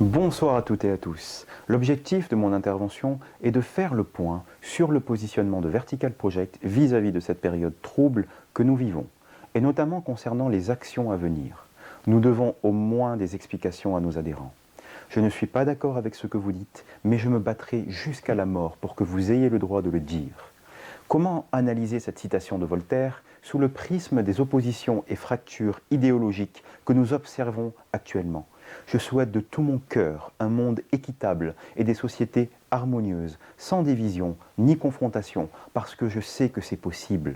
Bonsoir à toutes et à tous. L'objectif de mon intervention est de faire le point sur le positionnement de Vertical Project vis-à-vis de cette période trouble que nous vivons, et notamment concernant les actions à venir. Nous devons au moins des explications à nos adhérents. Je ne suis pas d'accord avec ce que vous dites, mais je me battrai jusqu'à la mort pour que vous ayez le droit de le dire. Comment analyser cette citation de Voltaire sous le prisme des oppositions et fractures idéologiques que nous observons actuellement? Je souhaite de tout mon cœur un monde équitable et des sociétés harmonieuses, sans division ni confrontation, parce que je sais que c'est possible.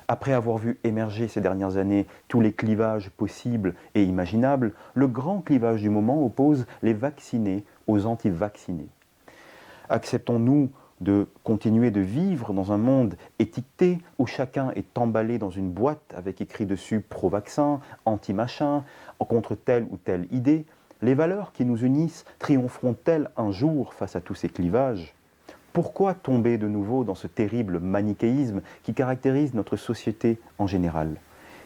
Après avoir vu émerger ces dernières années tous les clivages possibles et imaginables, le grand clivage du moment oppose les vaccinés aux anti-vaccinés. Acceptons-nous de continuer de vivre dans un monde étiqueté où chacun est emballé dans une boîte avec écrit dessus pro-vaccin, anti-machin, contre telle ou telle idée? Les valeurs qui nous unissent triompheront-elles un jour face à tous ces clivages? Pourquoi tomber de nouveau dans ce terrible manichéisme qui caractérise notre société en général?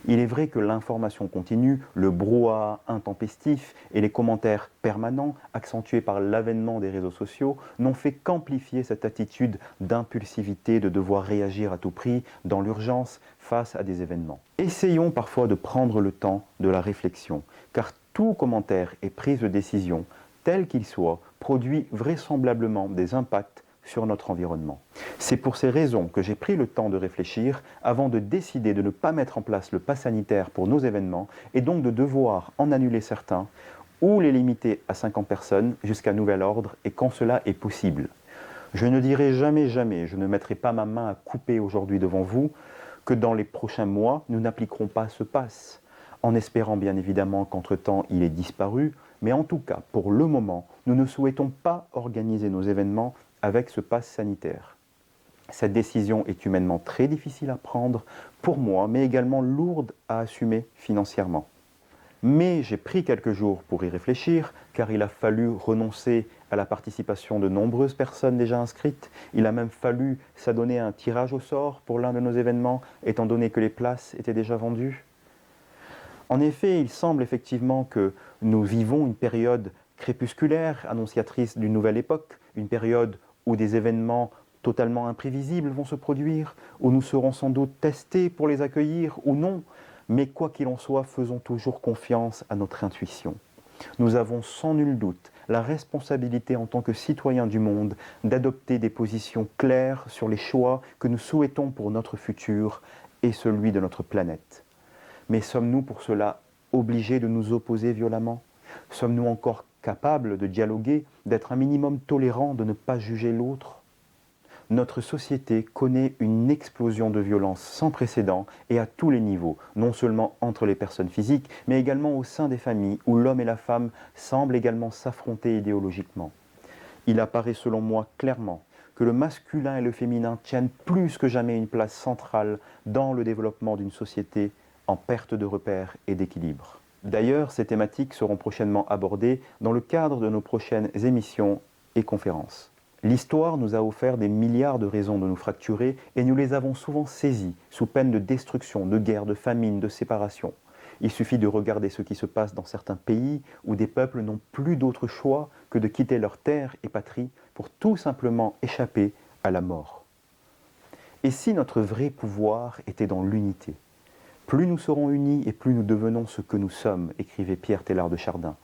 Il est vrai que l'information continue, le brouhaha intempestif et les commentaires permanents, accentués par l'avènement des réseaux sociaux, n'ont fait qu'amplifier cette attitude d'impulsivité, de devoir réagir à tout prix, dans l'urgence, face à des événements. Essayons parfois de prendre le temps de la réflexion, car tout commentaire et prise de décision, tel qu'il soit, produit vraisemblablement des impacts sur notre environnement. C'est pour ces raisons que j'ai pris le temps de réfléchir avant de décider de ne pas mettre en place le pass sanitaire pour nos événements et donc de devoir en annuler certains ou les limiter à 50 personnes jusqu'à nouvel ordre et quand cela est possible. Je ne dirai jamais, je ne mettrai pas ma main à couper aujourd'hui devant vous que dans les prochains mois, nous n'appliquerons pas ce pass, en espérant bien évidemment qu'entre-temps il ait disparu, mais en tout cas, pour le moment, nous ne souhaitons pas organiser nos événements avec ce pass sanitaire. Cette décision est humainement très difficile à prendre pour moi, mais également lourde à assumer financièrement. Mais j'ai pris quelques jours pour y réfléchir, car il a fallu renoncer à la participation de nombreuses personnes déjà inscrites. Il a même fallu s'adonner à un tirage au sort pour l'un de nos événements, étant donné que les places étaient déjà vendues. En effet, il semble effectivement que nous vivons une période crépusculaire, annonciatrice d'une nouvelle époque, une période où des événements totalement imprévisibles vont se produire, où nous serons sans doute testés pour les accueillir ou non, mais quoi qu'il en soit, faisons toujours confiance à notre intuition. Nous avons sans nul doute la responsabilité en tant que citoyens du monde d'adopter des positions claires sur les choix que nous souhaitons pour notre futur et celui de notre planète. Mais sommes-nous pour cela obligés de nous opposer violemment? Sommes-nous encore capables de dialoguer, d'être un minimum tolérants, de ne pas juger l'autre? Notre société connaît une explosion de violence sans précédent et à tous les niveaux, non seulement entre les personnes physiques, mais également au sein des familles où l'homme et la femme semblent également s'affronter idéologiquement. Il apparaît selon moi clairement que le masculin et le féminin tiennent plus que jamais une place centrale dans le développement d'une société en perte de repères et d'équilibre. D'ailleurs, ces thématiques seront prochainement abordées dans le cadre de nos prochaines émissions et conférences. L'histoire nous a offert des milliards de raisons de nous fracturer et nous les avons souvent saisies sous peine de destruction, de guerre, de famine, de séparation. Il suffit de regarder ce qui se passe dans certains pays où des peuples n'ont plus d'autre choix que de quitter leur terre et patrie pour tout simplement échapper à la mort. Et si notre vrai pouvoir était dans l'unité? Plus nous serons unis et plus nous devenons ce que nous sommes, écrivait Pierre Teilhard de Chardin.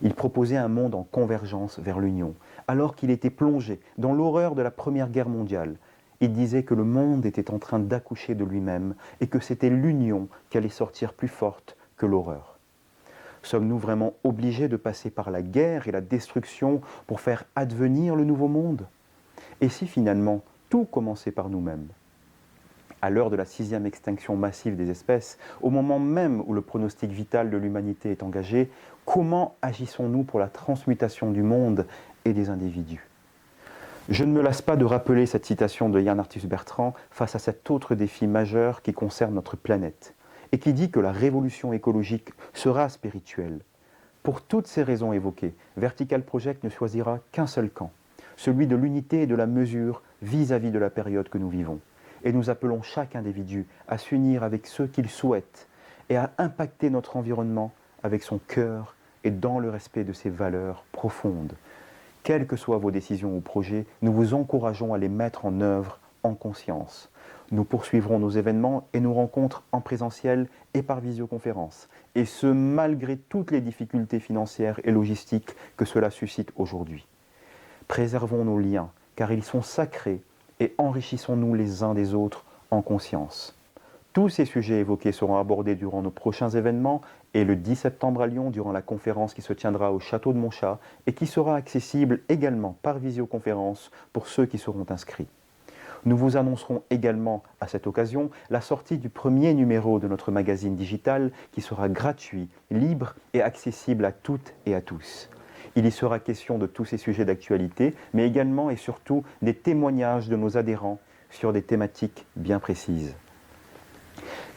Il proposait un monde en convergence vers l'union, alors qu'il était plongé dans l'horreur de la Première Guerre mondiale. Il disait que le monde était en train d'accoucher de lui-même et que c'était l'union qui allait sortir plus forte que l'horreur. Sommes-nous vraiment obligés de passer par la guerre et la destruction pour faire advenir le nouveau monde? Et si finalement tout commençait par nous-mêmes? À l'heure de la 6e extinction massive des espèces, au moment même où le pronostic vital de l'humanité est engagé, comment agissons-nous pour la transmutation du monde et des individus? Je ne me lasse pas de rappeler cette citation de Yann Arthus Bertrand face à cet autre défi majeur qui concerne notre planète, et qui dit que la révolution écologique sera spirituelle. Pour toutes ces raisons évoquées, Vertical Project ne choisira qu'un seul camp, celui de l'unité et de la mesure vis-à-vis de la période que nous vivons. Et nous appelons chaque individu à s'unir avec ceux qu'il souhaite et à impacter notre environnement avec son cœur et dans le respect de ses valeurs profondes. Quelles que soient vos décisions ou projets, nous vous encourageons à les mettre en œuvre en conscience. Nous poursuivrons nos événements et nos rencontres en présentiel et par visioconférence, et ce malgré toutes les difficultés financières et logistiques que cela suscite aujourd'hui. Préservons nos liens, car ils sont sacrés, et enrichissons-nous les uns des autres en conscience. Tous ces sujets évoqués seront abordés durant nos prochains événements et le 10 septembre à Lyon durant la conférence qui se tiendra au château de Montchat et qui sera accessible également par visioconférence pour ceux qui seront inscrits. Nous vous annoncerons également à cette occasion la sortie du premier numéro de notre magazine digital qui sera gratuit, libre et accessible à toutes et à tous. Il y sera question de tous ces sujets d'actualité, mais également et surtout des témoignages de nos adhérents sur des thématiques bien précises.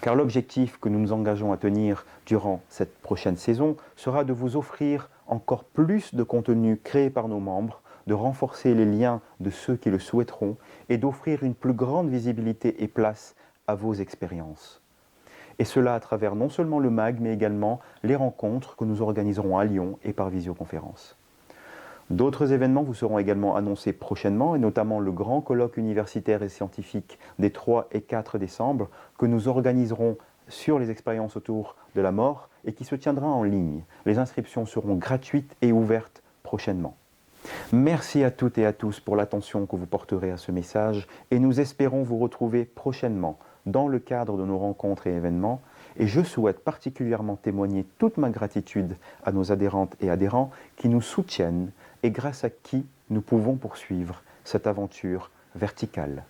Car l'objectif que nous nous engageons à tenir durant cette prochaine saison sera de vous offrir encore plus de contenu créé par nos membres, de renforcer les liens de ceux qui le souhaiteront et d'offrir une plus grande visibilité et place à vos expériences. Et cela à travers non seulement le MAG, mais également les rencontres que nous organiserons à Lyon et par visioconférence. D'autres événements vous seront également annoncés prochainement, et notamment le grand colloque universitaire et scientifique des 3 et 4 décembre que nous organiserons sur les expériences autour de la mort et qui se tiendra en ligne. Les inscriptions seront gratuites et ouvertes prochainement. Merci à toutes et à tous pour l'attention que vous porterez à ce message et nous espérons vous retrouver prochainement dans le cadre de nos rencontres et événements. Et je souhaite particulièrement témoigner toute ma gratitude à nos adhérentes et adhérents qui nous soutiennent et grâce à qui nous pouvons poursuivre cette aventure verticale.